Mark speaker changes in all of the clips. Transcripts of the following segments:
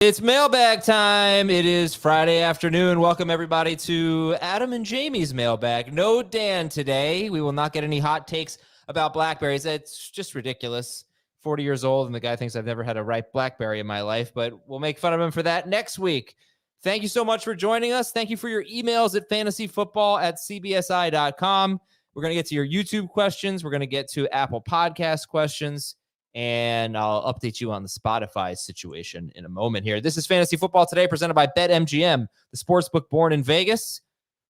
Speaker 1: It's mailbag time. It is Friday afternoon. Welcome, everybody, to Adam and Jamie's mailbag. No Dan today. We will not get any hot takes about blackberries. It's just ridiculous. 40 years old, and the guy thinks I've never had a ripe blackberry in my life, but we'll make fun of him for that next week. Thank you so much for joining us. Thank you for your emails at fantasyfootball@cbsi.com. We're going to get to your YouTube questions. We're going to get to Apple Podcast questions. And I'll update you on the Spotify situation in a moment here. This is Fantasy Football Today, presented by BetMGM, the sportsbook born in Vegas.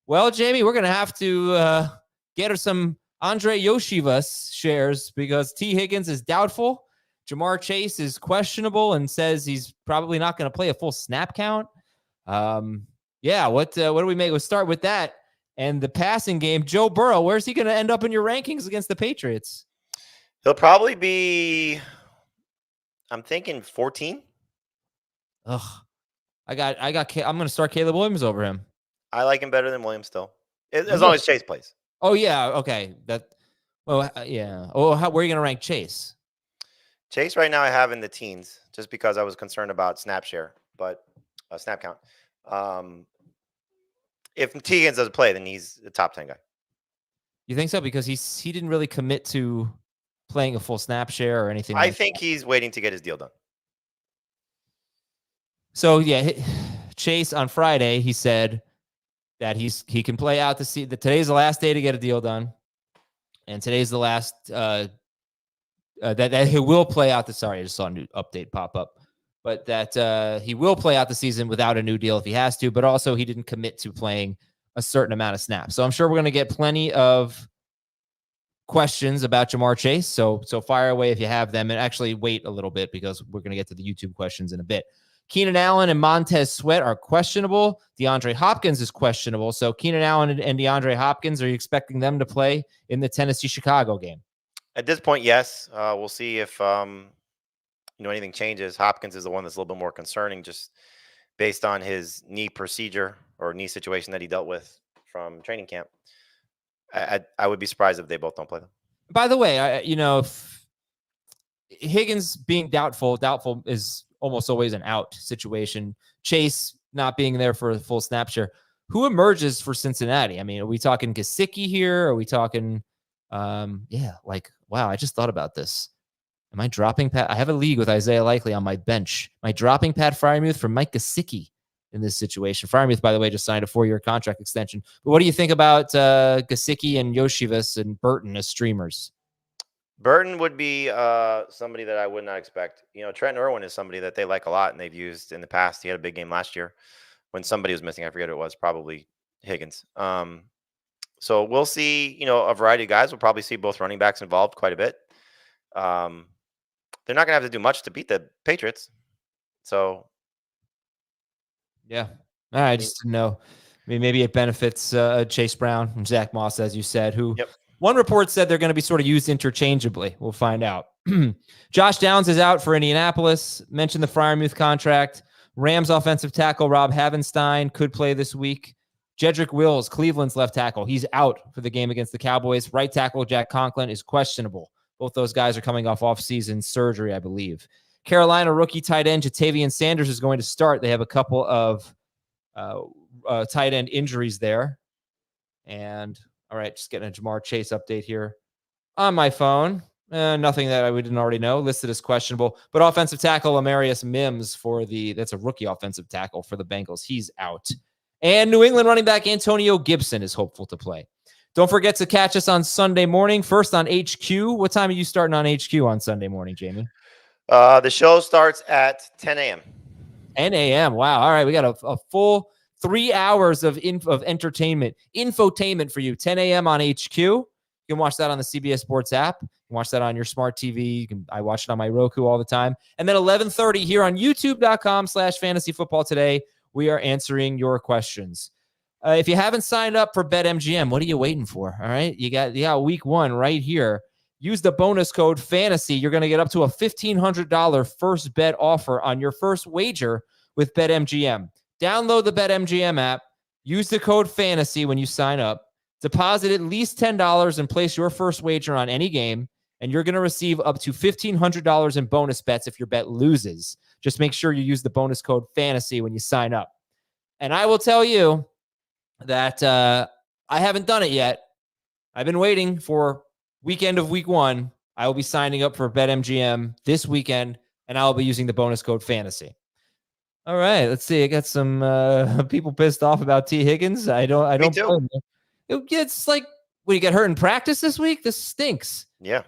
Speaker 1: Well, Jamie, we're going to have to get her some Andre Yoshivas shares because T. Higgins is doubtful. Jamar Chase is questionable and says he's probably not going to play a full snap count. What do we make? We'll start with that. And the passing game, Joe Burrow, where's he going to end up in your rankings against the Patriots?
Speaker 2: He'll probably be, I'm thinking 14.
Speaker 1: I'm going to start Caleb Williams over him.
Speaker 2: I like him better than Williams still, as long as Chase plays.
Speaker 1: Oh yeah, okay. Where are you going to rank Chase?
Speaker 2: Chase right now I have in the teens, just because I was concerned about snap count. If T. Higgins doesn't play, then he's a top 10 guy.
Speaker 1: You think so? Because he didn't really commit to playing a full snap share or anything.
Speaker 2: I think he's waiting to get his deal done.
Speaker 1: So yeah, Chase on Friday, he said that he can play out the season. Today's the last day to get a deal done, and today's the last that he will play out the. Sorry, I just saw a new update pop up, but that he will play out the season without a new deal if he has to. But also, he didn't commit to playing a certain amount of snaps. So I'm sure we're going to get plenty of questions about Jamar Chase. So fire away if you have them, and actually wait a little bit because we're going to get to the YouTube questions in a bit. Keenan Allen and Montez Sweat are questionable. DeAndre Hopkins is questionable. So Keenan Allen and DeAndre Hopkins, are you expecting them to play in the Tennessee-Chicago game?
Speaker 2: At this point, yes. We'll see if anything changes. Hopkins is the one that's a little bit more concerning, just based on his knee procedure or knee situation that he dealt with from training camp. I would be surprised if they both don't play them. By
Speaker 1: the way, if Higgins being doubtful is almost always an out situation. Chase not being there for a full snap share. Who emerges for Cincinnati? I mean, are we talking Gesicki here? Are we talking, wow, I just thought about this. Am I dropping Pat? I have a league with Isaiah Likely on my bench. Am I dropping Pat Freiermuth for Mike Gesicki in this situation? Freiermuth, by the way, just signed a 4-year contract extension. But what do you think about Gesicki and Yoshivas and Burton as streamers?
Speaker 2: Burton would be somebody that I would not expect. Trent Irwin is somebody that they like a lot and they've used in the past. He had a big game last year when somebody was missing. I forget who it was, probably Higgins. So we'll see, a variety of guys. We'll probably see both running backs involved quite a bit. They're not going to have to do much to beat the Patriots. So
Speaker 1: yeah. All right. I just didn't know. I mean, maybe it benefits Chase Brown and Zach Moss, as you said, who one report said they're going to be sort of used interchangeably. We'll find out. Josh Downs is out for Indianapolis. Mentioned the Freiermuth contract. Rams offensive tackle Rob Havenstein could play this week. Jedrick Wills, Cleveland's left tackle. He's out for the game against the Cowboys. Right tackle Jack Conklin is questionable. Both those guys are coming off season surgery, I believe. Carolina rookie tight end Jatavian Sanders is going to start. They have a couple of tight end injuries there. And all right, just getting a Jamar Chase update here on my phone. Nothing that we didn't already know. Listed as questionable. But offensive tackle Amarius Mims that's a rookie offensive tackle for the Bengals. He's out. And New England running back Antonio Gibson is hopeful to play. Don't forget to catch us on Sunday morning. First on HQ. What time are you starting on HQ on Sunday morning, Jamie?
Speaker 2: The show starts at 10 a.m.
Speaker 1: 10 a.m. Wow. All right. We got a full 3 hours of entertainment, infotainment for you. 10 a.m. on HQ. You can watch that on the CBS Sports app. You can watch that on your smart TV. I watch it on my Roku all the time. And then 11:30 here on youtube.com/fantasyfootball today. We are answering your questions. If you haven't signed up for BetMGM, what are you waiting for? All right. You got week 1 right here. Use the bonus code FANTASY. You're going to get up to a $1,500 first bet offer on your first wager with BetMGM. Download the BetMGM app. Use the code FANTASY when you sign up. Deposit at least $10 and place your first wager on any game, and you're going to receive up to $1,500 in bonus bets if your bet loses. Just make sure you use the bonus code FANTASY when you sign up. And I will tell you that I haven't done it yet. I've been waiting for weekend of week 1. I will be signing up for BetMGM this weekend, and I'll be using the bonus code FANTASY. All right, let's see. I got some people pissed off about T. Higgins. I don't.
Speaker 2: Me too.
Speaker 1: It's like, when you get hurt in practice this week, this stinks.
Speaker 2: Yeah.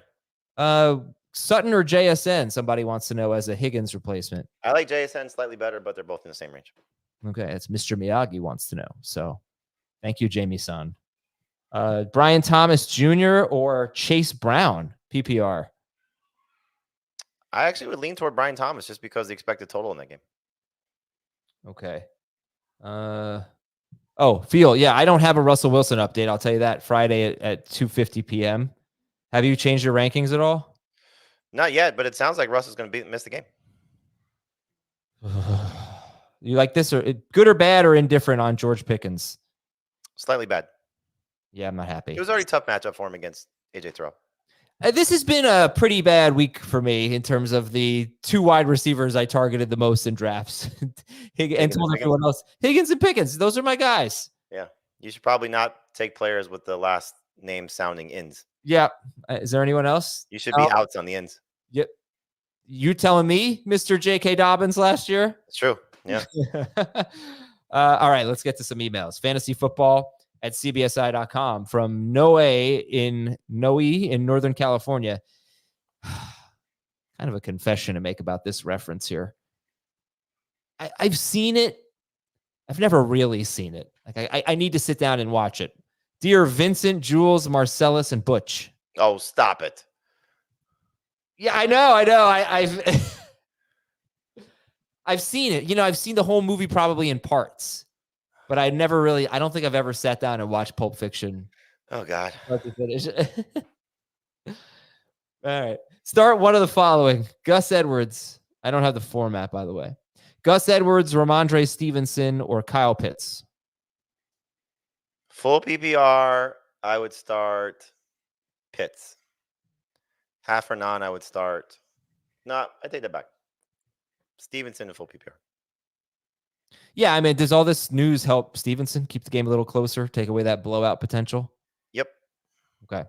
Speaker 1: Sutton or JSN? Somebody wants to know as a Higgins replacement.
Speaker 2: I like JSN slightly better, but they're both in the same range.
Speaker 1: Okay, it's Mr. Miyagi wants to know. So, thank you, Jamie-san. Brian Thomas Jr. or Chase Brown, PPR?
Speaker 2: I actually would lean toward Brian Thomas just because the expected total in that game.
Speaker 1: Okay. Phil. Yeah, I don't have a Russell Wilson update. I'll tell you that Friday at 2:50 p.m. Have you changed your rankings at all?
Speaker 2: Not yet, but it sounds like Russ is going to miss the game.
Speaker 1: You like this, or good or bad or indifferent on George Pickens?
Speaker 2: Slightly bad.
Speaker 1: Yeah, I'm not happy.
Speaker 2: It was already a tough matchup for him against AJ Terrell.
Speaker 1: This has been a pretty bad week for me in terms of the 2 wide receivers I targeted the most in drafts. And told everyone else, Higgins and Pickens, those are my guys.
Speaker 2: Yeah. You should probably not take players with the last name sounding ins.
Speaker 1: Yeah. Is there anyone else?
Speaker 2: You should be outs on the ins.
Speaker 1: Yep. You telling me, Mr. J.K. Dobbins last year?
Speaker 2: It's true. Yeah.
Speaker 1: All right, let's get to some emails. fantasyfootball@cbsi.com from Noe in Northern California. Kind of a confession to make about this reference here. I've seen it. I've never really seen it. Like I need to sit down and watch it. Dear Vincent, Jules, Marcellus, and Butch.
Speaker 2: Oh, stop it.
Speaker 1: Yeah, I know. I've seen it. You know, I've seen the whole movie probably in parts, but I don't think I've ever sat down and watched Pulp Fiction.
Speaker 2: Oh, God.
Speaker 1: Start to finish. All right. Start one of the following. Gus Edwards. I don't have the format, by the way. Gus Edwards, Ramondre Stevenson, or Kyle Pitts?
Speaker 2: Full PPR, I would start Pitts. Half or non, I would start. No, I take that back. Stevenson in full PPR.
Speaker 1: Yeah, I mean, does all this news help Stevenson keep the game a little closer, take away that blowout potential?
Speaker 2: Yep.
Speaker 1: Okay.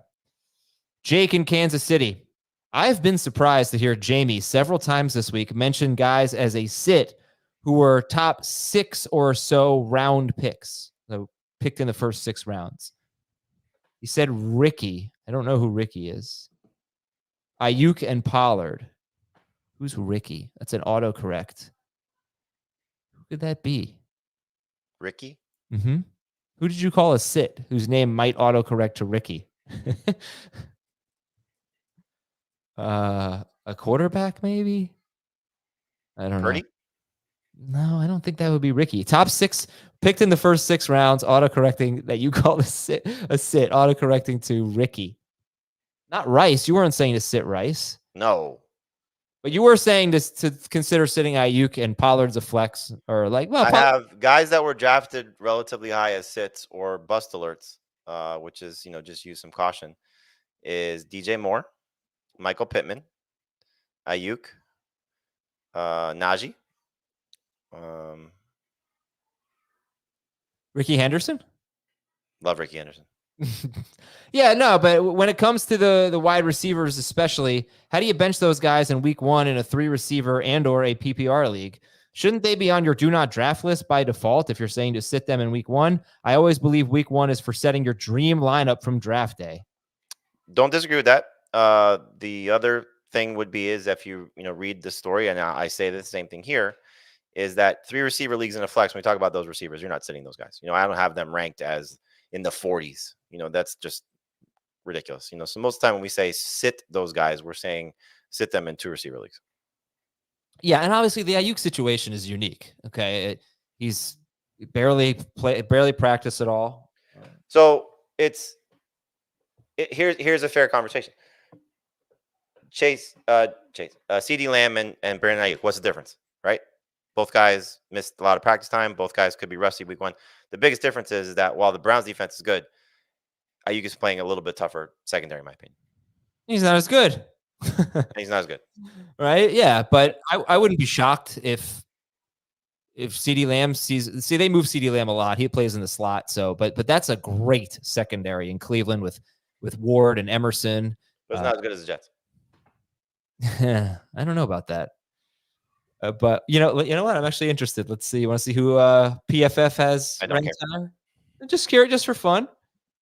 Speaker 1: Jake in Kansas City. I've been surprised to hear Jamie several times this week mention guys as a sit who were top 6 or so round picks. So picked in the first 6 rounds. He said Ricky. I don't know who Ricky is. Ayuk and Pollard. Who's Ricky? That's an autocorrect. Who could that be?
Speaker 2: Ricky?
Speaker 1: Mm-hmm. Who did you call a sit whose name might autocorrect to Ricky? A quarterback, maybe? I don't know. No, I don't think that would be Ricky. Top 6 picked in the first 6 rounds, autocorrecting that you call a sit, autocorrecting to Ricky. Not Rice. You weren't saying to sit Rice.
Speaker 2: No.
Speaker 1: But you were saying to consider sitting Ayuk and Pollard's a flex, or like, well,
Speaker 2: I have guys that were drafted relatively high as sits or bust alerts, which is, just use some caution, is DJ Moore, Michael Pittman, Ayuk, Najee,
Speaker 1: Ricky Henderson.
Speaker 2: Love Ricky Henderson.
Speaker 1: Yeah, no, but when it comes to the wide receivers, especially, how do you bench those guys in week 1 in a 3 receiver and or a PPR league? Shouldn't they be on your do not draft list by default if you're saying to sit them in week 1? I always believe week 1 is for setting your dream lineup from draft day.
Speaker 2: Don't disagree with that. The other thing would be is if you read the story, and I say the same thing here, is that 3 receiver leagues in a flex. When we talk about those receivers, you're not sitting those guys. I don't have them ranked as in the 40s. That's just ridiculous. So most of the time when we say sit those guys, we're saying sit them in 2 receiver leagues.
Speaker 1: Yeah, and obviously the Ayuk situation is unique. Okay, he's barely practiced at all.
Speaker 2: So here's a fair conversation. Chase, CD Lamb and Brandon Ayuk. What's the difference, right? Both guys missed a lot of practice time. Both guys could be rusty week 1. The biggest difference is that while the Browns defense is good, Ayuk is playing a little bit tougher secondary, in my opinion.
Speaker 1: He's not as good.
Speaker 2: He's not as good.
Speaker 1: Right? Yeah, but I wouldn't be shocked if CeeDee Lamb they move CeeDee Lamb a lot. He plays in the slot, so but that's a great secondary in Cleveland with Ward and Emerson.
Speaker 2: But it's not as good as the Jets.
Speaker 1: I don't know about that. But you know what? I'm actually interested. Let's see. You want to see who PFF has ranked higher? Just curious, just for fun.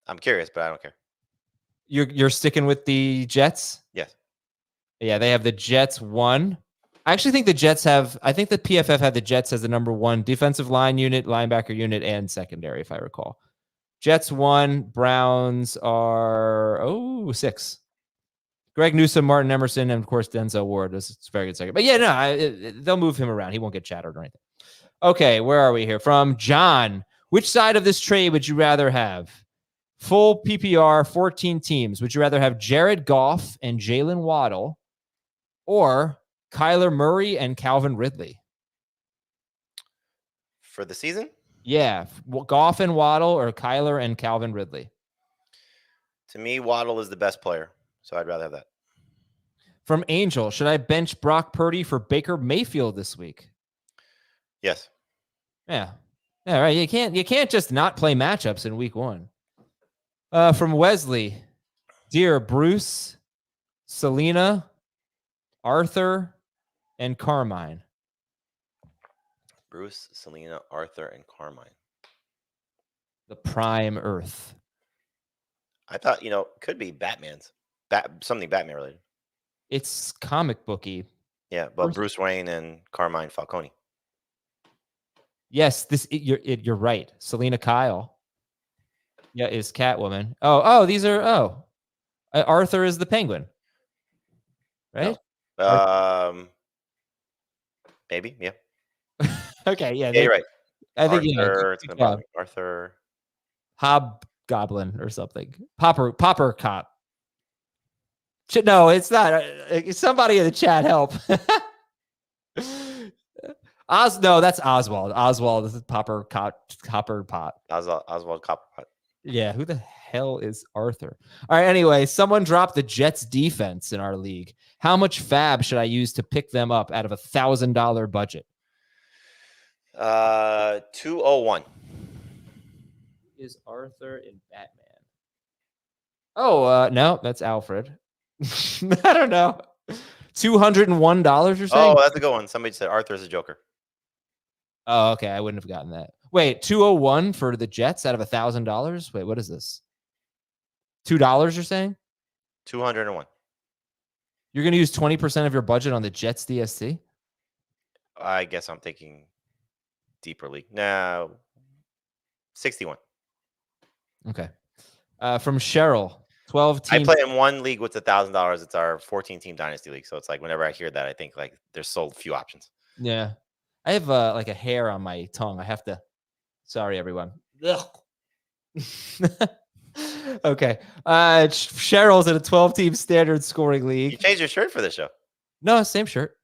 Speaker 2: I'm curious, but I don't care.
Speaker 1: You're sticking with the Jets?
Speaker 2: Yes.
Speaker 1: Yeah, they have the Jets 1. I actually think the Jets have. I think the PFF had the Jets as the number 1 defensive line unit, linebacker unit, and secondary, if I recall. Jets 1, Browns are 6. Greg Newsome, Martin Emerson, and of course Denzel Ward. It's a very good second. But yeah, no, they'll move him around. He won't get shattered or anything. Okay, where are we here? From John. Which side of this trade would you rather have? Full PPR, 14 teams. Would you rather have Jared Goff and Jalen Waddle or Kyler Murray and Calvin Ridley?
Speaker 2: For the season?
Speaker 1: Yeah, Goff and Waddle or Kyler and Calvin Ridley?
Speaker 2: To me, Waddle is the best player, so I'd rather have that.
Speaker 1: From Angel, should I bench Brock Purdy for Baker Mayfield this week?
Speaker 2: Yes.
Speaker 1: Yeah, right. You can't just not play matchups in week 1. From Wesley, dear Bruce, Selena, Arthur, and Carmine.
Speaker 2: Bruce, Selena, Arthur, and Carmine.
Speaker 1: The prime Earth.
Speaker 2: I thought, could be Batman's. Something Batman related.
Speaker 1: It's comic booky.
Speaker 2: Yeah, but Bruce Wayne and Carmine Falcone.
Speaker 1: Yes, you're right. Selena Kyle. Yeah, is Catwoman. These are Arthur is the Penguin. Right?
Speaker 2: No. Maybe, yeah.
Speaker 1: Okay, yeah.
Speaker 2: You're right.
Speaker 1: I think
Speaker 2: Arthur
Speaker 1: Hobgoblin or something. Popper Cop. No, it's not. Somebody in the chat help. No, that's Oswald. Oswald is Copper Pot.
Speaker 2: Oswald Copperpot.
Speaker 1: Yeah, who the hell is Arthur? All right, anyway, someone dropped the Jets defense in our league. How much fab should I use to pick them up out of $1,000 budget?
Speaker 2: 201.
Speaker 1: Is Arthur in Batman? Oh, no, that's Alfred. I don't know. $201 you're saying?
Speaker 2: Oh, that's a good one. Somebody said Arthur's a Joker.
Speaker 1: Oh, okay. I wouldn't have gotten that. Wait, 201 for the Jets out of $1,000? Wait, what is this? $2 you're saying?
Speaker 2: 201.
Speaker 1: You're going to use 20% of your budget on the Jets DST?
Speaker 2: I guess I'm thinking deeper league. No, 61.
Speaker 1: Okay. From Cheryl, 12 teams.
Speaker 2: I play in one league with $1,000. It's our 14-team dynasty league. So it's like whenever I hear that, I think like there's so few options.
Speaker 1: Yeah. I have like a hair on my tongue. I have to. Sorry, everyone. Okay. Cheryl's in a 12-team standard scoring league.
Speaker 2: You changed your shirt for this show?
Speaker 1: No, same shirt.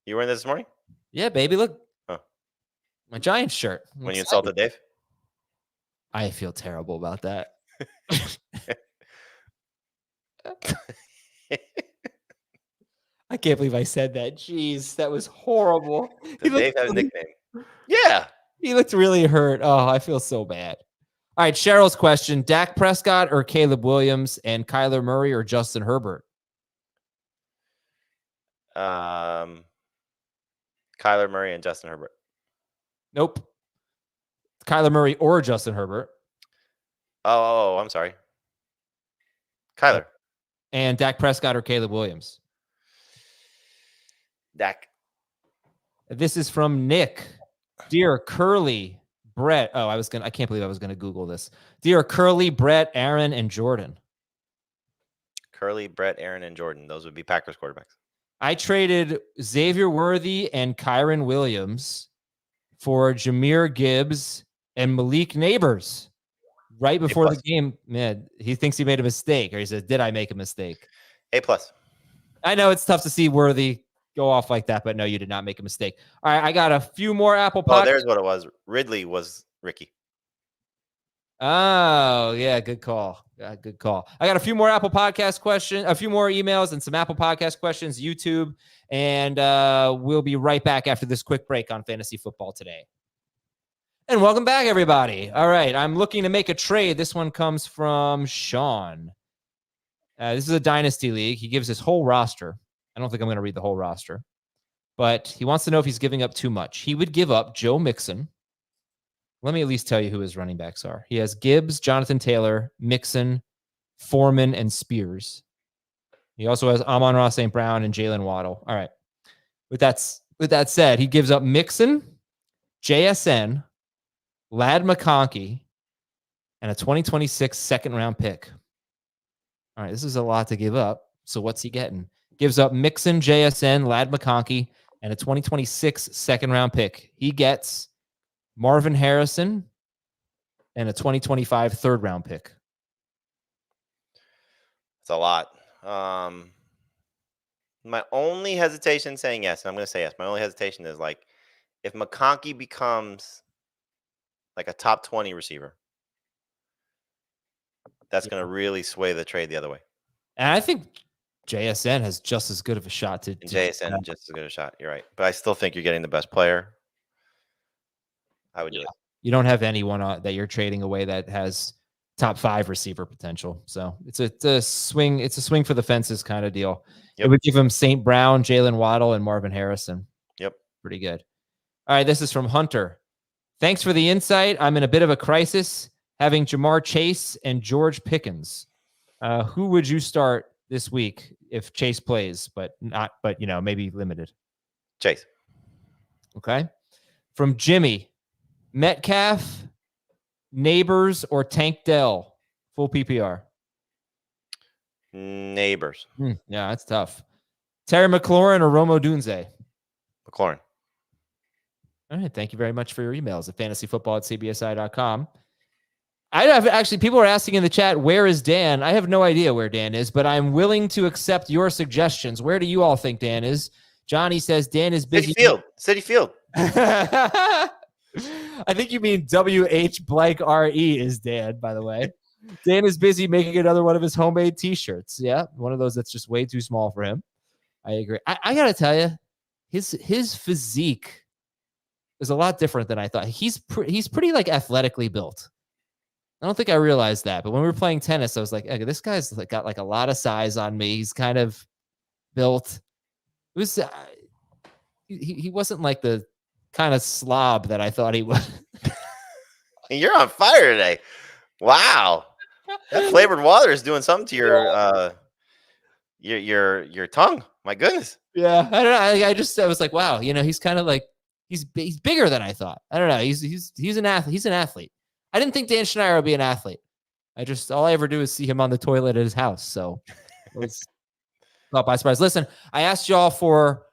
Speaker 2: You wearing this morning?
Speaker 1: Yeah, baby. Look. Huh. My Giants shirt.
Speaker 2: When you insulted Dave?
Speaker 1: I feel terrible about that. I can't believe I said that. Jeez, that was horrible.
Speaker 2: Does Dave have a nickname? Yeah.
Speaker 1: He looked really hurt. Oh, I feel so bad. All right, Cheryl's question. Dak Prescott or Caleb Williams and Kyler Murray or Justin Herbert?
Speaker 2: Kyler Murray and Justin Herbert.
Speaker 1: Nope. Kyler Murray or Justin Herbert.
Speaker 2: Oh, I'm sorry. Kyler.
Speaker 1: And Dak Prescott or Caleb Williams?
Speaker 2: Dak.
Speaker 1: This is from Nick. Dear Curly, Brett. Oh, I can't believe I was gonna Google this. Dear Curly, Brett, Aaron, and Jordan.
Speaker 2: Curly, Brett, Aaron, and Jordan. Those would be Packers quarterbacks.
Speaker 1: I traded Xavier Worthy and Kyron Williams for Jahmyr Gibbs and Malik Neighbors right before the game. Man, he thinks he made a mistake, or he says, "Did I make a mistake?"
Speaker 2: A+.
Speaker 1: I know it's tough to see Worthy go off like that, but no, you did not make a mistake. All right, I got a few more Apple Podcasts.
Speaker 2: Oh, there's what it was. Ridley was Ricky.
Speaker 1: Oh, yeah, good call. Good call. I got a few more Apple Podcast questions, a few more emails, and some Apple Podcast questions, YouTube, and we'll be right back after this quick break on Fantasy Football Today. And welcome back, everybody. All right, I'm looking to make a trade. This one comes from Sean. This is a dynasty league. He gives his whole roster. I don't think I'm going to read the whole roster, but he wants to know if he's giving up too much. He would give up Joe Mixon. Let me at least tell you who his running backs are. He has Gibbs, Jonathan Taylor, Mixon, Foreman, and Spears. He also has Amon-Ra St. Brown and Jalen Waddle. All right. With that said, he gives up Mixon, JSN, Ladd McConkey, and a 2026 second-round pick. All right, this is a lot to give up. So what's he getting? Gives up Mixon, JSN, Ladd McConkey, and a 2026 second-round pick. He gets Marvin Harrison and a 2025 third-round pick.
Speaker 2: It's a lot. My only hesitation saying yes, and I'm going to say yes. My only hesitation is like if McConkey becomes like a top 20 receiver, that's going to really sway the trade the other way.
Speaker 1: And I think JSN has just as good of a shot to
Speaker 2: JSN just as good a shot. You're right. But I still think you're getting the best player. I would do it.
Speaker 1: You don't have anyone that you're trading away that has top 5 receiver potential. So it's a swing. It's a swing for the fences kind of deal. Yep. It would give him St. Brown, Jalen Waddle, and Marvin Harrison.
Speaker 2: Yep.
Speaker 1: Pretty good. All right. This is from Hunter. Thanks for the insight. I'm in a bit of a crisis having Jamar Chase and George Pickens. Who would you start this week if Chase plays, but maybe limited?
Speaker 2: Chase.
Speaker 1: Okay. From Jimmy, Metcalf, Neighbors, or Tank Dell? Full PPR.
Speaker 2: Neighbors.
Speaker 1: Yeah, that's tough. Terry McLaurin or Romo Dunze?
Speaker 2: McLaurin.
Speaker 1: All right. Thank you very much for your emails at fantasyfootball@cbsi.com. I have actually, people are asking in the chat, where is Dan? I have no idea where Dan is, but I'm willing to accept your suggestions. Where do you all think Dan is? Johnny says Dan is busy.
Speaker 2: City Field.
Speaker 1: I think you mean WH_RE is Dan, by the way. Dan is busy making another one of his homemade t-shirts. Yeah, one of those that's just way too small for him. I agree. I got to tell you, his physique is a lot different than I thought. He's pretty like athletically built. I don't think I realized that, but when we were playing tennis, I was like, okay, this guy's got like a lot of size on me. He's kind of built. It was he wasn't like the kind of slob that I thought he was.
Speaker 2: You're on fire today. Wow. That flavored water is doing something to your tongue. My goodness.
Speaker 1: Yeah, I don't know. I was like, wow, he's kind of like he's bigger than I thought. I don't know. He's an athlete. He's an athlete. I didn't think Dan Schneider would be an athlete. All I ever do is see him on the toilet at his house. So it was not by surprise. Listen, I asked y'all for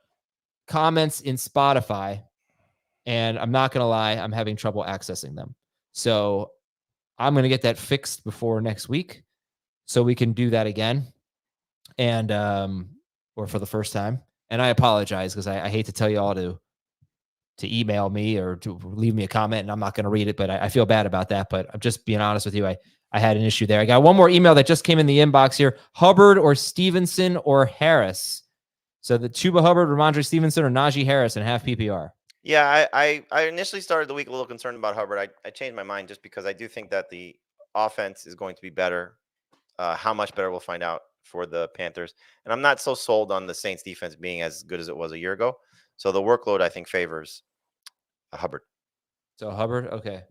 Speaker 1: comments in Spotify, and I'm not going to lie, I'm having trouble accessing them. So I'm going to get that fixed before next week so we can do that again. And, or for the first time. And I apologize because I hate to tell you all to email me or to leave me a comment, and I'm not going to read it, but I feel bad about that. But I'm just being honest with you. I had an issue there. I got one more email that just came in the inbox here. Hubbard or Stevenson or Harris? So the Chuba Hubbard, Ramondre Stevenson, or Najee Harris in half PPR?
Speaker 2: Yeah, I initially started the week a little concerned about Hubbard. I changed my mind just because I do think that the offense is going to be better. How much better we'll find out for the Panthers. And I'm not so sold on the Saints defense being as good as it was a year ago. So the workload, I think, favors Hubbard.
Speaker 1: So Hubbard, okay.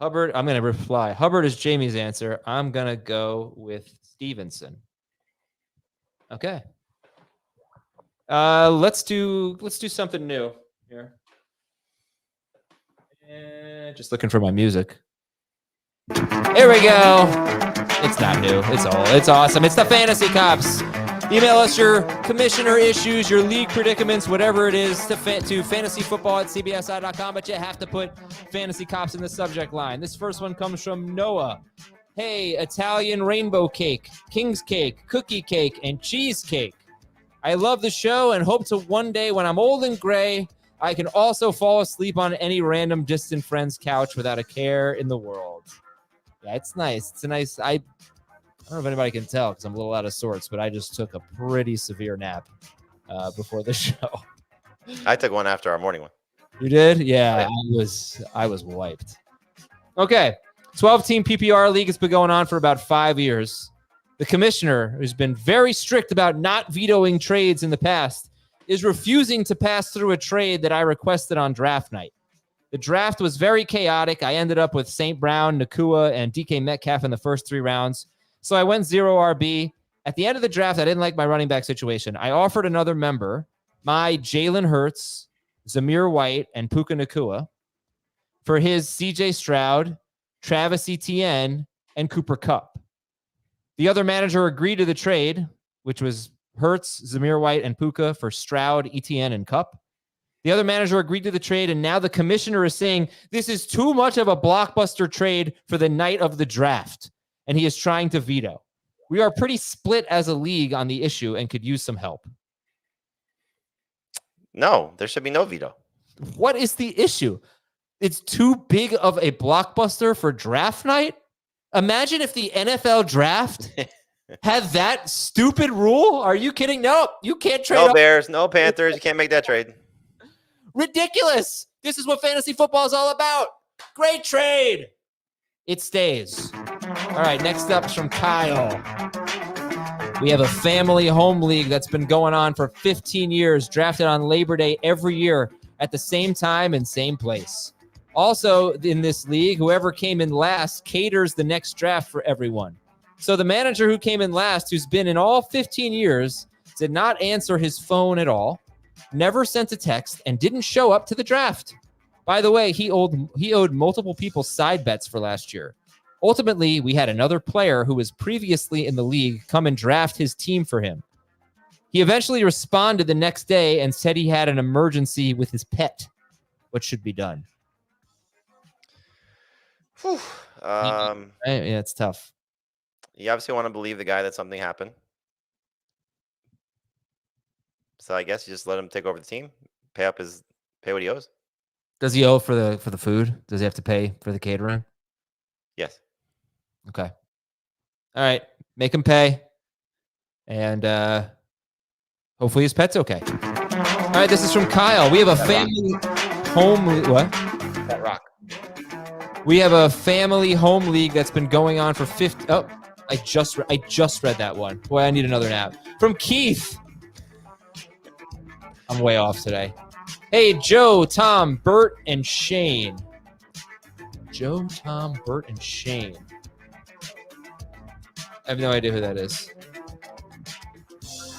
Speaker 1: Hubbard, I'm going to reply. Hubbard is Jamie's answer. I'm going to go with Stevenson. Okay. Let's do something new here. And just looking for my music. Here we go. It's not new. It's awesome. It's the Fantasy Cops. Email us your commissioner issues, your league predicaments, whatever it is, to fantasyfootball@cbsi.com, but you have to put Fantasy Cops in the subject line. This first one comes from Noah. Hey, Italian rainbow cake, king's cake, cookie cake, and cheesecake. I love the show and hope to one day when I'm old and gray, I can also fall asleep on any random distant friend's couch without a care in the world. Yeah, it's nice. It's a nice. I don't know if anybody can tell because I'm a little out of sorts, but I just took a pretty severe nap before the show.
Speaker 2: I took one after our morning one.
Speaker 1: You did? Yeah, I was wiped. Okay, 12-team PPR league has been going on for about 5 years. The commissioner, who's been very strict about not vetoing trades in the past, is refusing to pass through a trade that I requested on draft night. The draft was very chaotic. I ended up with St. Brown, Nakua, and DK Metcalf in the first 3 rounds. So I went 0 RB. At the end of the draft, I didn't like my running back situation. I offered another member my Jalen Hurts, Zamir White, and Puka Nakua for his CJ Stroud, Travis Etienne, and Cooper Kupp. The other manager agreed to the trade, which was Hurts, Zamir White, and Puka for Stroud, Etienne, and Kupp. The other manager agreed to the trade, and now the commissioner is saying this is too much of a blockbuster trade for the night of the draft, and he is trying to veto. We are pretty split as a league on the issue and could use some help.
Speaker 2: No, there should be no veto.
Speaker 1: What is the issue? It's too big of a blockbuster for draft night? Imagine if the NFL draft had that stupid rule. Are you kidding? No, you can't trade.
Speaker 2: No Bears, no Panthers. You can't make that trade.
Speaker 1: Ridiculous. This is what fantasy football is all about. Great trade. It stays. All right, next up is from Kyle. We have a family home league that's been going on for 15 years, drafted on Labor Day every year at the same time and same place. Also, in this league, whoever came in last caters the next draft for everyone. So the manager who came in last, who's been in all 15 years, did not answer his phone at all, never sent a text, and didn't show up to the draft. By the way, he owed multiple people side bets for last year. Ultimately, we had another player who was previously in the league come and draft his team for him. He eventually responded the next day and said he had an emergency with his pet. What should be done? Yeah, it's tough.
Speaker 2: You obviously want to believe the guy that something happened. So I guess you just let him take over the team, pay what he owes.
Speaker 1: Does he owe for the food? Does he have to pay for the catering?
Speaker 2: Yes.
Speaker 1: Okay. All right. Make him pay. And hopefully his pet's okay. All right. This is from Kyle. We have a family home league. What?
Speaker 2: That rock.
Speaker 1: We have a family home league that's been going on for 50. Oh, I just read that one. Boy, I need another nap. From Keith. I'm way off today. Hey, Joe, Tom, Bert, and Shane. Joe, Tom, Bert, and Shane. I have no idea who that is.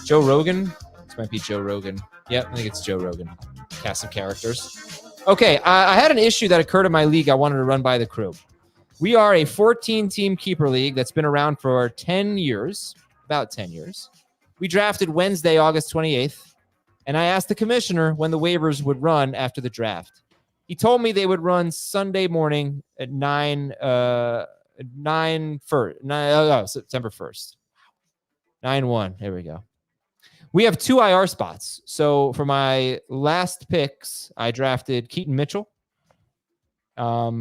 Speaker 1: Joe Rogan? This might be Joe Rogan. Yep, I think it's Joe Rogan. Cast of characters. Okay, I had an issue that occurred in my league I wanted to run by the crew. We are a 14-team keeper league that's been around for 10 years, about 10 years. We drafted Wednesday, August 28th, and I asked the commissioner when the waivers would run after the draft. He told me they would run Sunday morning at September 1st. 9-1. There we go. We have 2 IR spots. So for my last picks, I drafted Keaton Mitchell. My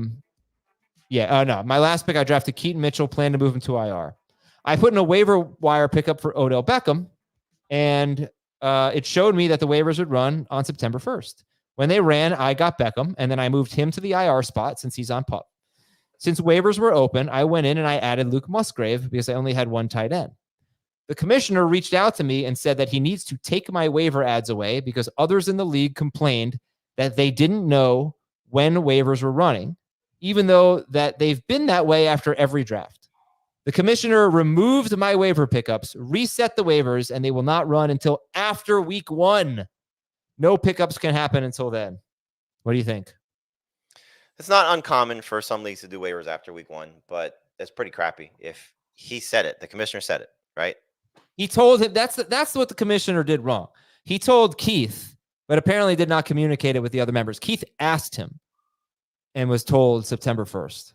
Speaker 1: last pick, I drafted Keaton Mitchell, planned to move him to IR. I put in a waiver wire pickup for Odell Beckham, and it showed me that the waivers would run on September 1st. When they ran, I got Beckham, and then I moved him to the IR spot since he's on PUP. Since waivers were open, I went in and I added Luke Musgrave because I only had 1 tight end. The commissioner reached out to me and said that he needs to take my waiver ads away because others in the league complained that they didn't know when waivers were running, even though that they've been that way after every draft. The commissioner removed my waiver pickups, reset the waivers, and they will not run until after week 1. No pickups can happen until then. What do you think?
Speaker 2: It's not uncommon for some leagues to do waivers after week 1, but it's pretty crappy. If he said it, the commissioner said it, right?
Speaker 1: He told him that's what the commissioner did wrong. He told Keith, but apparently did not communicate it with the other members. Keith asked him and was told September 1st.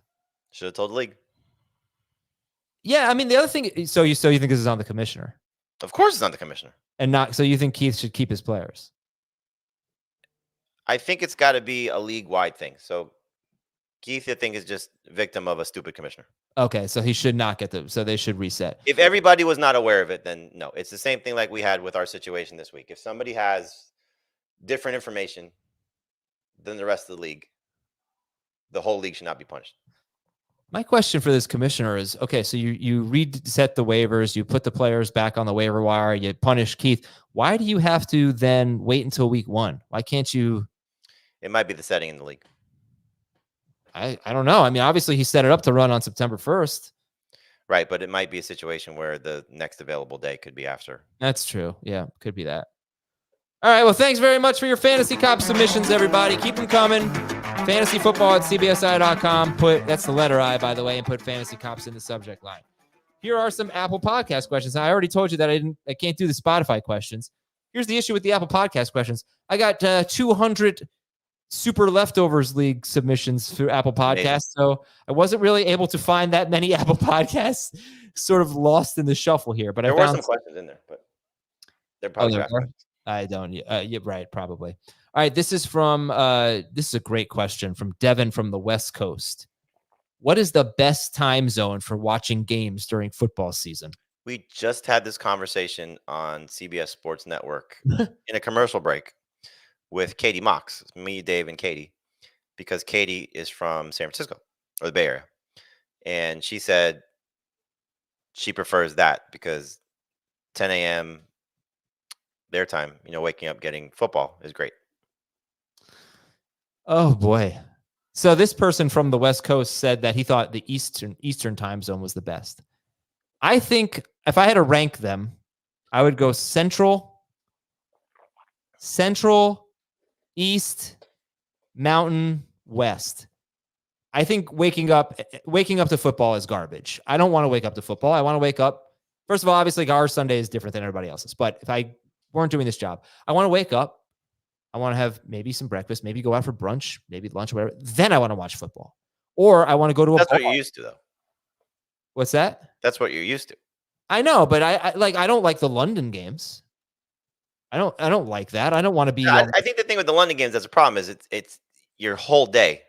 Speaker 2: Should have told the league.
Speaker 1: Yeah, I mean the other thing. So you think this is on the commissioner?
Speaker 2: Of course, it's on the commissioner,
Speaker 1: and not. So you think Keith should keep his players?
Speaker 2: I think it's got to be a league-wide thing. So Keith, I think, is just victim of a stupid commissioner.
Speaker 1: Okay, so he should not get so they should reset.
Speaker 2: If everybody was not aware of it, then no. It's the same thing like we had with our situation this week. If somebody has different information than the rest of the league, the whole league should not be punished.
Speaker 1: My question for this commissioner is, okay, so you reset the waivers, you put the players back on the waiver wire, you punish Keith. Why do you have to then wait until week 1? Why can't you?
Speaker 2: It might be the setting in the league.
Speaker 1: I don't know. I mean, obviously he set it up to run on September 1st.
Speaker 2: Right, but it might be a situation where the next available day could be after.
Speaker 1: That's true. Yeah, could be that. All right, well, thanks very much for your Fantasy Cop submissions, everybody. Keep them coming. fantasyfootball@cbsi.com. That's the letter I, by the way, and put Fantasy Cops in the subject line. Here are some Apple Podcast questions. I already told you that I can't do the Spotify questions. Here's the issue with the Apple Podcast questions. I got 200 Super Leftovers League submissions through Apple Podcasts, so I wasn't really able to find that many Apple Podcasts, sort of lost in the shuffle here. But
Speaker 2: there were some questions in there, but they're probably
Speaker 1: I don't. Yeah, right, probably. All right, this is from this is a great question from Devin from the West Coast. What is the best time zone for watching games during football season?
Speaker 2: We just had this conversation on CBS Sports Network in a commercial break with Katie Mox, me, Dave, and Katie, because Katie is from San Francisco or the Bay Area. And she said she prefers that because 10 a.m. their time, waking up, getting football is great.
Speaker 1: Oh, boy. So this person from the West Coast said that he thought the Eastern time zone was the best. I think if I had to rank them, I would go Central, East, Mountain, West. I think waking up to football is garbage. I don't want to wake up to football. I want to wake up. First of all, obviously our Sunday is different than everybody else's. But if I weren't doing this job, I want to wake up. I want to have maybe some breakfast, maybe go out for brunch, maybe lunch, whatever. Then I want to watch football. Or I want to go to
Speaker 2: That's what you're used to, though.
Speaker 1: What's that?
Speaker 2: That's what you're used to.
Speaker 1: I know, but I don't like the London games. I don't like that. I don't want to be.
Speaker 2: I think the thing with the London games that's a problem is it's your whole day.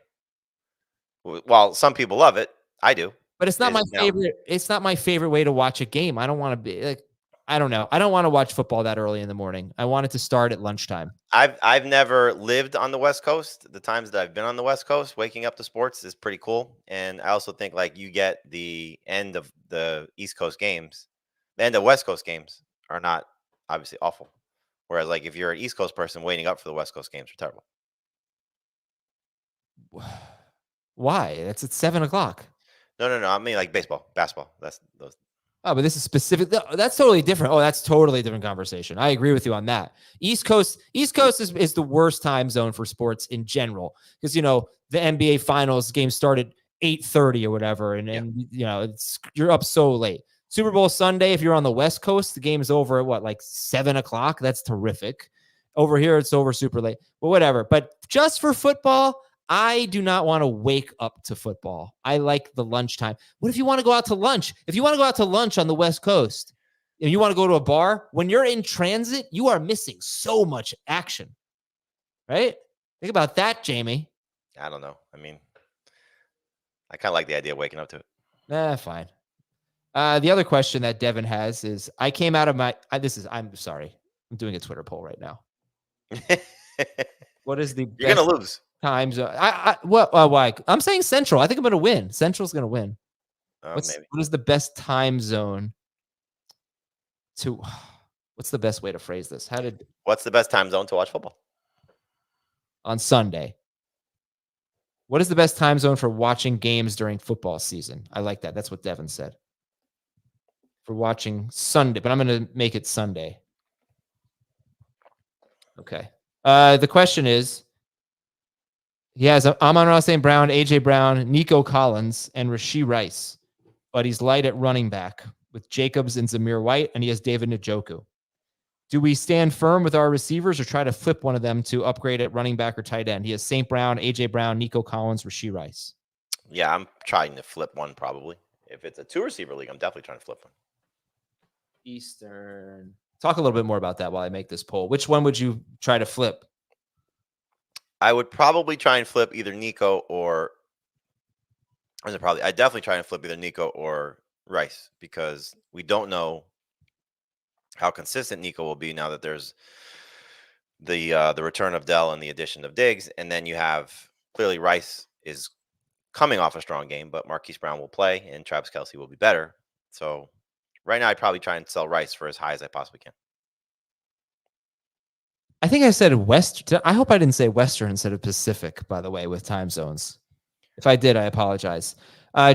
Speaker 2: While some people love it, I do.
Speaker 1: But it's not my favorite. It's not my favorite way to watch a game. I don't want to be like. I don't know. I don't want to watch football that early in the morning. I want it to start at lunchtime.
Speaker 2: I've never lived on the West Coast. The times that I've been on the West Coast, waking up to sports is pretty cool. And I also think like you get the end of the East Coast games, the end of West Coast games are not obviously awful. Whereas like if you're an East Coast person waiting up for the West Coast games are terrible.
Speaker 1: Why? That's at 7:00.
Speaker 2: No. I mean like baseball, basketball. That's those.
Speaker 1: Oh, but this is specific. That's totally different. Oh, that's totally different conversation. I agree with you on that. East Coast is the worst time zone for sports in general because the NBA Finals game started 8:30 or whatever, and you're up so late. Super Bowl Sunday, if you're on the West Coast, the game is over at like 7:00. That's terrific. Over here, it's over super late. But whatever. But just for football, I do not want to wake up to football. I like the lunchtime. What if you want to go out to lunch? If you want to go out to lunch on the West Coast and you want to go to a bar, when you're in transit, you are missing so much action, right? Think about that, Jamie.
Speaker 2: I don't know. I mean, I kind of like the idea of waking up to it.
Speaker 1: Fine. The other question that Devin has is, I came out of I'm sorry. I'm doing a Twitter poll right now. What is the
Speaker 2: You're going to lose.
Speaker 1: Time zone. Why? I'm saying Central. I think I'm going to win. Central's going to win. What is the best time zone what's the best way to phrase this?
Speaker 2: What's the best time zone to watch football?
Speaker 1: On Sunday. What is the best time zone for watching games during football season? I like that. That's what Devin said. For watching Sunday, but I'm going to make it Sunday. Okay. The question is, he has Amon-Ra St. Brown, A.J. Brown, Nico Collins, and Rashee Rice. But he's light at running back with Jacobs and Zamir White, and he has David Njoku. Do we stand firm with our receivers or try to flip one of them to upgrade at running back or tight end? He has St. Brown, A.J. Brown, Nico Collins, Rashee Rice.
Speaker 2: Yeah, I'm trying to flip one probably. If it's a 2-receiver league, I'm definitely trying to flip one.
Speaker 1: Eastern. Talk a little bit more about that while I make this poll. Which one would you try to flip?
Speaker 2: I would probably try and flip either Nico or I definitely try and flip either Nico or Rice because we don't know how consistent Nico will be now that there's the return of Dell and the addition of Diggs, and then you have clearly Rice is coming off a strong game, but Marquise Brown will play and Travis Kelsey will be better. So right now, I'd probably try and sell Rice for as high as I possibly can.
Speaker 1: I think I said West. I hope I didn't say Western instead of Pacific, by the way, with time zones. If I did, I apologize.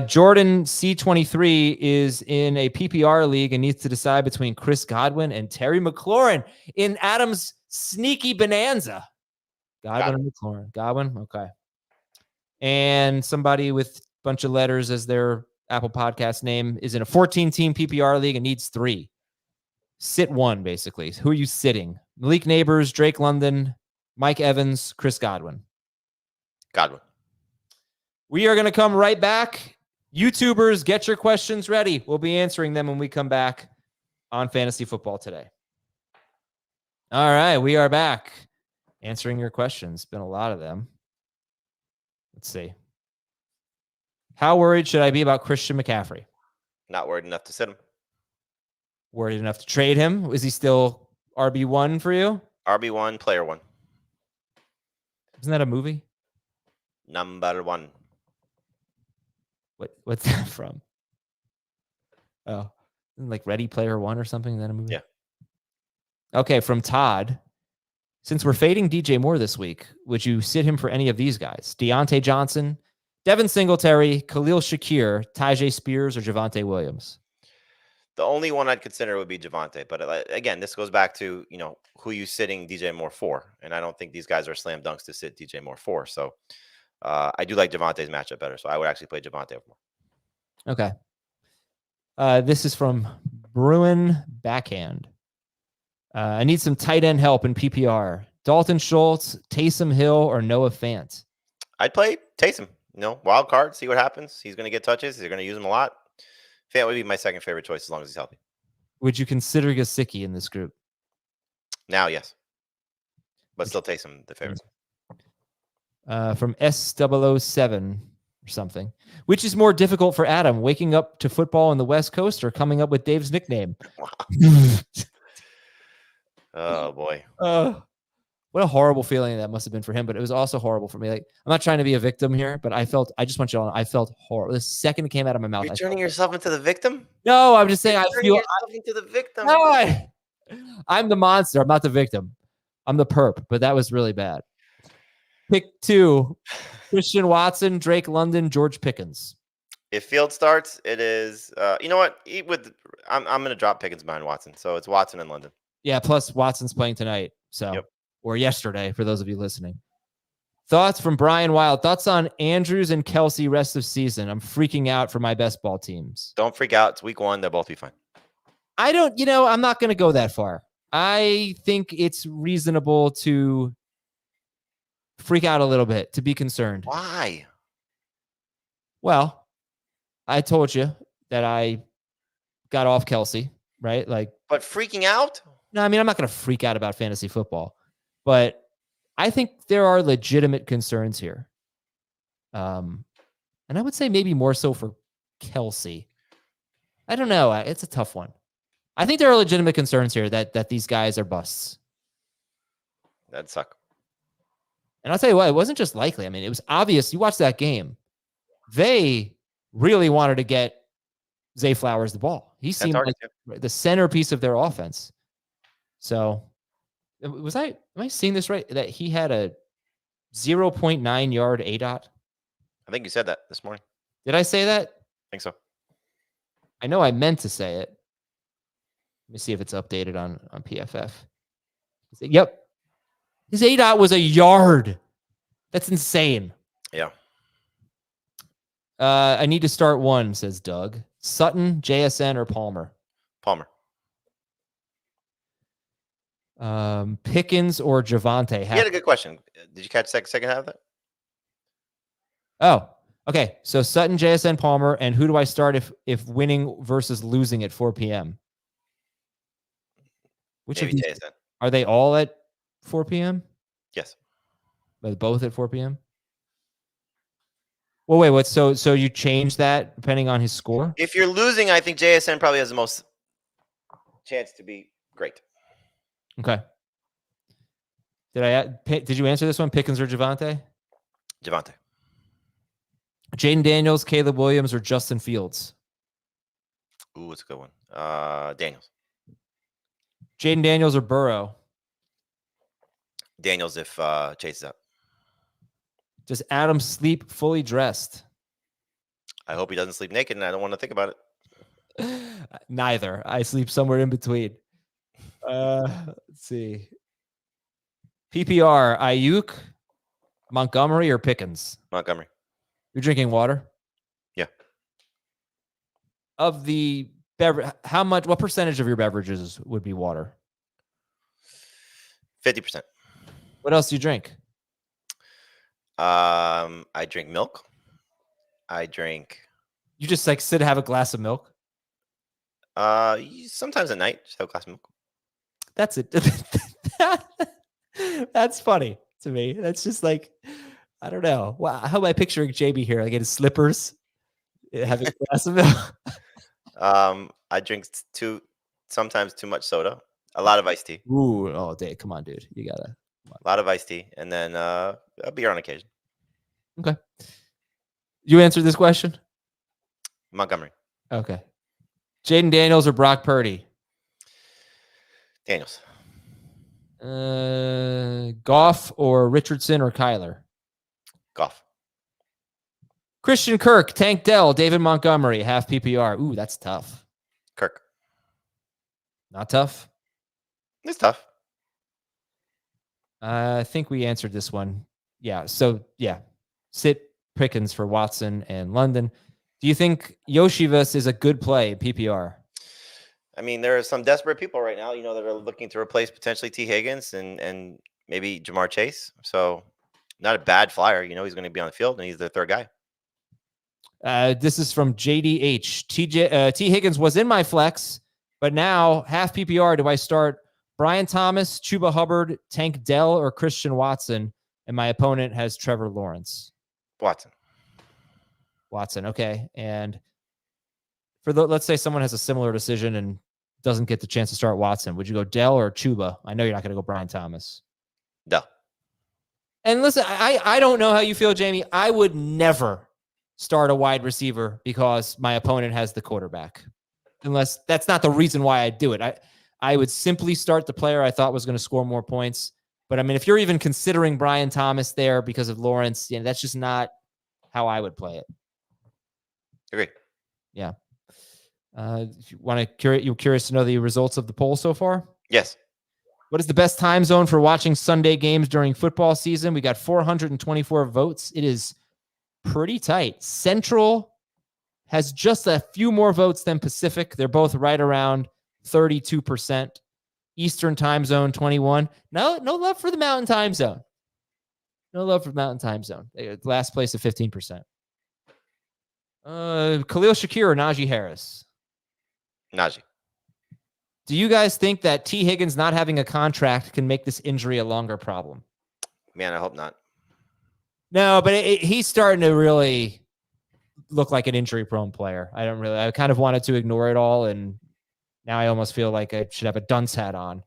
Speaker 1: Jordan C23 is in a PPR league and needs to decide between Chris Godwin and Terry McLaurin in Adam's sneaky bonanza. Godwin and McLaurin. Godwin? Okay. And somebody with a bunch of letters as their Apple Podcast name is in a 14-team PPR league and needs 3. Sit 1, basically. Who are you sitting? Malik Neighbors, Drake London, Mike Evans, Chris Godwin.
Speaker 2: Godwin.
Speaker 1: We are going to come right back. YouTubers, get your questions ready. We'll be answering them when we come back on Fantasy Football Today. All right, we are back answering your questions. Been a lot of them. Let's see. How worried should I be about Christian McCaffrey?
Speaker 2: Not worried enough to sit him.
Speaker 1: Worried enough to trade him? Is he still RB1 for you?
Speaker 2: RB1, player 1.
Speaker 1: Isn't that a movie?
Speaker 2: Number 1.
Speaker 1: What's that from? Oh, like Ready Player One or something? Is that a movie?
Speaker 2: Yeah.
Speaker 1: Okay, from Todd. Since we're fading DJ Moore this week, would you sit him for any of these guys? Deontay Johnson, Devin Singletary, Khalil Shakir, Tyjae Spears, or Javonte Williams?
Speaker 2: The only one I'd consider would be Javonte. But again, this goes back to, who you sitting DJ Moore for. And I don't think these guys are slam dunks to sit DJ Moore for. So I do like Javonte's matchup better. So I would actually play Javonte over Moore.
Speaker 1: Okay. This is from Bruin Backhand. I need some tight end help in PPR. Dalton Schultz, Taysom Hill, or Noah Fant?
Speaker 2: I'd play Taysom. Wild card, see what happens. He's going to get touches. They're going to use him a lot. Fant would be my second favorite choice as long as he's healthy.
Speaker 1: Would you consider Gesicki in this group?
Speaker 2: Now, yes. But still Taysom the favorite.
Speaker 1: From S007 or something. Which is more difficult for Adam, waking up to football on the West Coast or coming up with Dave's nickname?
Speaker 2: Wow. Oh, boy.
Speaker 1: What a horrible feeling that must have been for him, but it was also horrible for me. Like, I'm not trying to be a victim here, but I just want you to know, I felt horrible. The second it came out of my mouth.
Speaker 2: You're turning yourself into the victim?
Speaker 1: No, I'm just saying I feel
Speaker 2: into the victim.
Speaker 1: No, I'm the monster. I'm not the victim. I'm the perp, but that was really bad. Pick 2, Christian Watson, Drake London, George Pickens.
Speaker 2: If Field starts, it is, you know what? I'm going to drop Pickens behind Watson. So it's Watson and London.
Speaker 1: Yeah, plus Watson's playing tonight. So,
Speaker 2: yep.
Speaker 1: Or yesterday, for those of you listening. Thoughts from Brian Wild. Thoughts on Andrews and Kelsey rest of season? I'm freaking out for my best ball teams.
Speaker 2: Don't freak out. It's week 1. They'll both be fine.
Speaker 1: I'm not going to go that far. I think it's reasonable to freak out a little bit, to be concerned.
Speaker 2: Why?
Speaker 1: Well, I told you that I got off Kelsey, right?
Speaker 2: But freaking out?
Speaker 1: No, I mean, I'm not going to freak out about fantasy football, but I think there are legitimate concerns here. And I would say maybe more so for Kelsey. I don't know. It's a tough one. I think there are legitimate concerns here that these guys are busts.
Speaker 2: That'd suck.
Speaker 1: And I'll tell you what, it wasn't just likely. I mean, it was obvious. You watch that game. They really wanted to get Zay Flowers the ball. He seemed like the centerpiece of their offense. So am I seeing this right? That he had a 0.9 yard ADOT?
Speaker 2: I think you said that this morning.
Speaker 1: Did I say that?
Speaker 2: I think so.
Speaker 1: I know I meant to say it. Let me see if it's updated on PFF. Yep. His ADOT was a yard. That's insane.
Speaker 2: Yeah.
Speaker 1: I need to start one, says Doug. Sutton, JSN, or Palmer?
Speaker 2: Palmer.
Speaker 1: Pickens or Javonte?
Speaker 2: You had a good question. Did you catch second half of that?
Speaker 1: Oh, okay. So Sutton, JSN, Palmer, and who do I start if winning versus losing at 4 p.m.? Which
Speaker 2: Maybe
Speaker 1: of these,
Speaker 2: JSN.
Speaker 1: are they all at 4 p.m.?
Speaker 2: Yes.
Speaker 1: Both at 4 p.m.? Well, wait, what? So you change that depending on his score?
Speaker 2: If you're losing, I think JSN probably has the most chance to be great.
Speaker 1: Okay. Did you answer this one? Pickens or Javonte?
Speaker 2: Javonte.
Speaker 1: Jaden Daniels, Caleb Williams, or Justin Fields?
Speaker 2: Ooh, it's a good one. Daniels.
Speaker 1: Jaden Daniels or Burrow?
Speaker 2: Daniels if Chase is out.
Speaker 1: Does Adam sleep fully dressed?
Speaker 2: I hope he doesn't sleep naked, and I don't want to think about it.
Speaker 1: Neither. I sleep somewhere in between. Let's see. PPR, Ayuk, Montgomery, or Pickens?
Speaker 2: Montgomery.
Speaker 1: You're drinking water?
Speaker 2: Yeah.
Speaker 1: Of the beverage, what percentage of your beverages would be water?
Speaker 2: 50%.
Speaker 1: What else do you drink?
Speaker 2: I drink milk. I drink.
Speaker 1: You just like sit and have a glass of milk?
Speaker 2: Sometimes at night, just have a glass of milk.
Speaker 1: That's it. That's funny to me. That's just like, I don't know. Wow, how am I picturing JB here? Like in his slippers, having a glass of milk?
Speaker 2: I drink sometimes too much soda. A lot of iced tea.
Speaker 1: Ooh, oh, Dave, come on, dude. You gotta.
Speaker 2: A lot of iced tea, and then a beer on occasion.
Speaker 1: Okay. You answered this question?
Speaker 2: Montgomery.
Speaker 1: Okay. Jaden Daniels or Brock Purdy?
Speaker 2: Daniels.
Speaker 1: Goff or Richardson or Kyler?
Speaker 2: Goff.
Speaker 1: Christian Kirk, Tank Dell, David Montgomery, half PPR. Ooh, that's tough.
Speaker 2: Kirk.
Speaker 1: Not tough?
Speaker 2: It's tough.
Speaker 1: I think we answered this one. Yeah. So, yeah. Sit Pickens for Watson and London. Do you think Yoshivas is a good play, PPR?
Speaker 2: I mean, there are some desperate people right now, that are looking to replace potentially T. Higgins and maybe Jamar Chase. So, not a bad flyer. He's going to be on the field, and he's their third guy.
Speaker 1: This is from JDH. T. Higgins was in my flex, but now half PPR. Do I start Brian Thomas, Chuba Hubbard, Tank Dell, or Christian Watson? And my opponent has Trevor Lawrence. Watson. Okay. And let's say someone has a similar decision and doesn't get the chance to start Watson. Would you go Dell or Chuba? I know you're not going to go Brian Thomas.
Speaker 2: Dell.
Speaker 1: And listen, I don't know how you feel, Jamie. I would never start a wide receiver because my opponent has the quarterback. Unless that's not the reason why I do it. I would simply start the player I thought was going to score more points. But I mean, if you're even considering Brian Thomas there because of Lawrence, that's just not how I would play it.
Speaker 2: Agree.
Speaker 1: Yeah. If you want to you're curious to know the results of the poll so far?
Speaker 2: Yes.
Speaker 1: What is the best time zone for watching Sunday games during football season? We got 424 votes. It is pretty tight. Central has just a few more votes than Pacific. They're both right around 32%. Eastern time zone, 21. No love for the Mountain time zone. No love for the Mountain time zone. Last place at 15%. Khalil Shakir or Najee Harris?
Speaker 2: Najee.
Speaker 1: Do you guys think that T. Higgins not having a contract can make this injury a longer problem?
Speaker 2: Man, I hope not.
Speaker 1: No, but he's starting to really look like an injury-prone player. I kind of wanted to ignore it all, and now I almost feel like I should have a dunce hat on.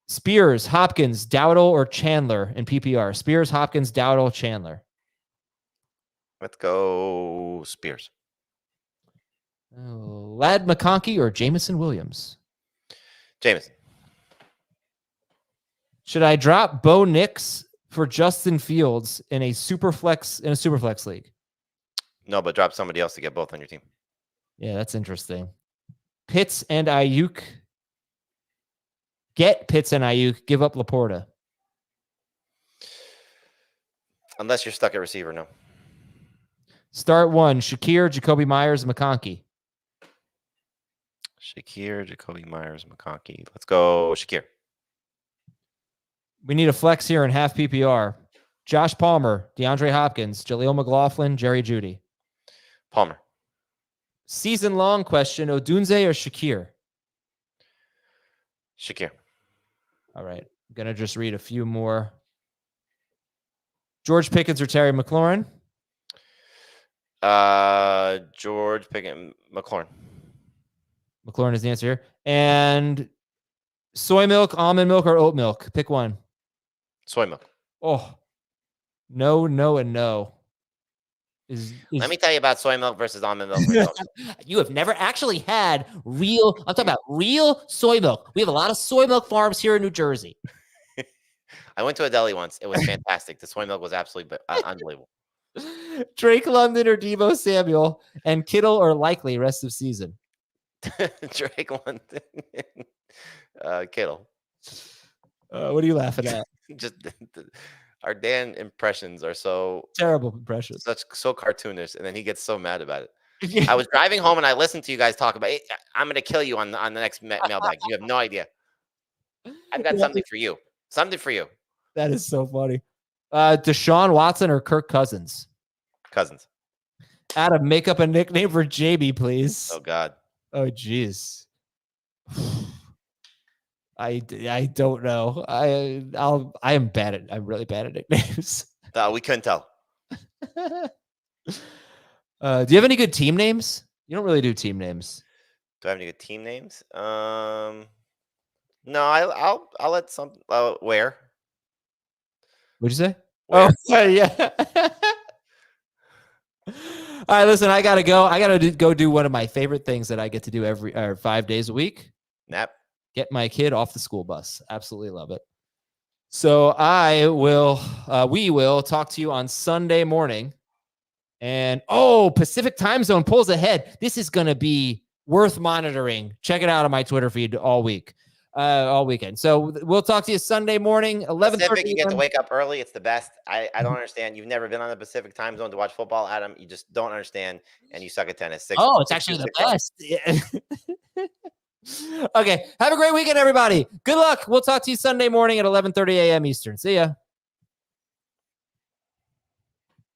Speaker 1: Spears, Hopkins, Dowdle, or Chandler in PPR? Spears, Hopkins, Dowdle, Chandler.
Speaker 2: Let's go Spears.
Speaker 1: Lad McConkey or Jameson Williams?
Speaker 2: Jameson.
Speaker 1: Should I drop Bo Nix for Justin Fields in a superflex league?
Speaker 2: No, but drop somebody else to get both on your team.
Speaker 1: Yeah, that's interesting. Pitts and Ayuk. Get Pitts and Ayuk. Give up Laporta.
Speaker 2: Unless you're stuck at receiver, no.
Speaker 1: Start one. Shakir, Jacoby Myers, McConkey.
Speaker 2: Shakir, Jacoby Myers, McConkey. Let's go Shakir.
Speaker 1: We need a flex here in half PPR. Josh Palmer, DeAndre Hopkins, Jaleel McLaughlin, Jerry Jeudy.
Speaker 2: Palmer.
Speaker 1: Season-long question, Odunze or Shakir?
Speaker 2: Shakir.
Speaker 1: All right. I'm going to just read a few more. George Pickens or Terry McLaurin?
Speaker 2: George Pickens, McLaurin.
Speaker 1: McLaurin is the answer here. And soy milk, almond milk, or oat milk? Pick one.
Speaker 2: Soy milk.
Speaker 1: Oh, no, and no.
Speaker 2: Let me tell you about soy milk versus almond milk.
Speaker 1: You have never actually had real, I'm talking about real soy milk. We have a lot of soy milk farms here in New Jersey.
Speaker 2: I went to a deli once. It was fantastic. The soy milk was absolutely unbelievable.
Speaker 1: Drake London or Deebo Samuel, and Kittle or Likely rest of season?
Speaker 2: Drake London. Kittle.
Speaker 1: What are you laughing at?
Speaker 2: Just our Dan impressions are so
Speaker 1: terrible impressions.
Speaker 2: So cartoonish, and then he gets so mad about it. I was driving home and I listened to you guys talk about it. I'm going to kill you on the next mailbag. You have no idea. I've got something for you. Something for you.
Speaker 1: That is so funny. Deshaun Watson or Kirk Cousins?
Speaker 2: Cousins.
Speaker 1: Adam, make up a nickname for Jamie, please.
Speaker 2: Oh God.
Speaker 1: Oh jeez. I don't know. I'm really bad at nicknames.
Speaker 2: We couldn't tell.
Speaker 1: Do you have any good team names? You don't really do team names.
Speaker 2: Do I have any good team names? No, I'll let some. Where?
Speaker 1: What'd you say?
Speaker 2: Where?
Speaker 1: Oh yeah. All right, listen. I gotta go. I gotta go do one of my favorite things that I get to do every 5 days a week.
Speaker 2: Nap.
Speaker 1: Get my kid off the school bus. Absolutely love it. So we will talk to you on Sunday morning. And Pacific time zone pulls ahead. This is going to be worth monitoring. Check it out on my Twitter feed all weekend. So we'll talk to you Sunday morning, 11:30.
Speaker 2: Pacific, you get to wake up early. It's the best. I don't understand. You've never been on the Pacific time zone to watch football, Adam. You just don't understand, and you suck at tennis.
Speaker 1: It's actually the best. Okay. Have a great weekend, everybody. Good luck. We'll talk to you Sunday morning at 11:30 a.m. Eastern. See ya.